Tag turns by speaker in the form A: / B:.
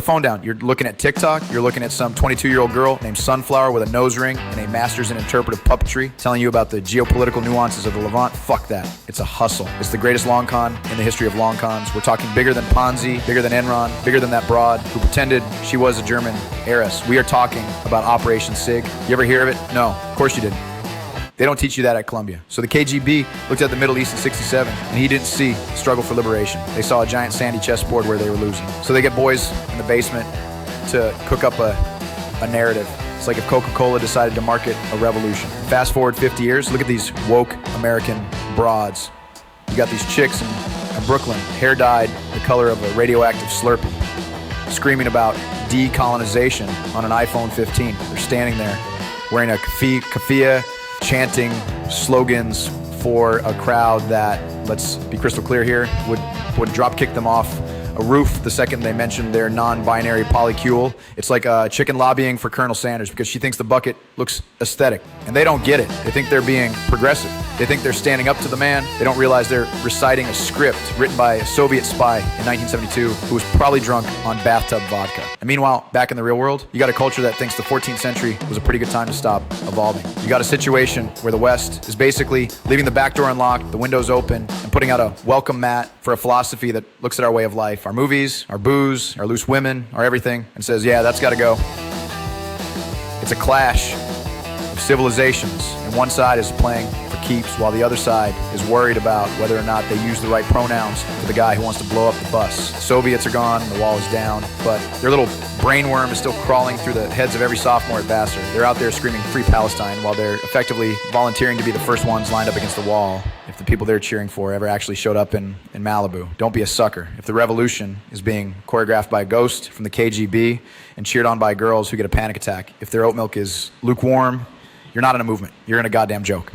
A: the phone down. You're looking at TikTok. You're looking at some 22-year-old girl named Sunflower with a nose ring and a master's in interpretive puppetry telling you about the geopolitical nuances of the Levant. Fuck that. It's a hustle. It's the greatest long con in the history of long cons. We're talking bigger than Ponzi, bigger than Enron, bigger than that broad who pretended she was a German heiress. We are talking about Operation SIG. You ever hear of it? No, of course you didn't. They don't teach you that at Columbia. So the KGB looked at the Middle East in '67, and he didn't see struggle for liberation. They saw a giant sandy chessboard where they were losing. So they get boys in the basement to cook up a narrative. It's like if Coca-Cola decided to market a revolution. Fast forward 50 years, look at these woke American broads. You got these chicks in Brooklyn, hair dyed the color of a radioactive Slurpee, screaming about decolonization on an iPhone 15. They're standing there wearing a keffiyeh, chanting slogans for a crowd that, let's be crystal clear here, would drop kick them off a roof the second they mentioned their non-binary polycule. It's like a chicken lobbying for Colonel Sanders because she thinks the bucket looks aesthetic. And they don't get it. They think they're being progressive. They think they're standing up to the man. They don't realize they're reciting a script written by a Soviet spy in 1972 who was probably drunk on bathtub vodka. And meanwhile, back in the real world, you got a culture that thinks the 14th century was a pretty good time to stop evolving. You got a situation where the West is basically leaving the back door unlocked, the windows open, and putting out a welcome mat for a philosophy that looks at our way of life, our movies, our booze, our loose women, our everything, and says, yeah, that's got to go. It's a clash of civilizations, and one side is playing for keeps while the other side is worried about whether or not they use the right pronouns for the guy who wants to blow up the bus. The Soviets are gone, the wall is down, but their little brainworm is still crawling through the heads of every sophomore at Vassar. They're out there screaming Free Palestine while they're effectively volunteering to be the first ones lined up against the wall if the people they're cheering for ever actually showed up in Malibu. Don't be a sucker. If the revolution is being choreographed by a ghost from the KGB and cheered on by girls who get a panic attack, if their oat milk is lukewarm, you're not in a movement. You're in a goddamn joke.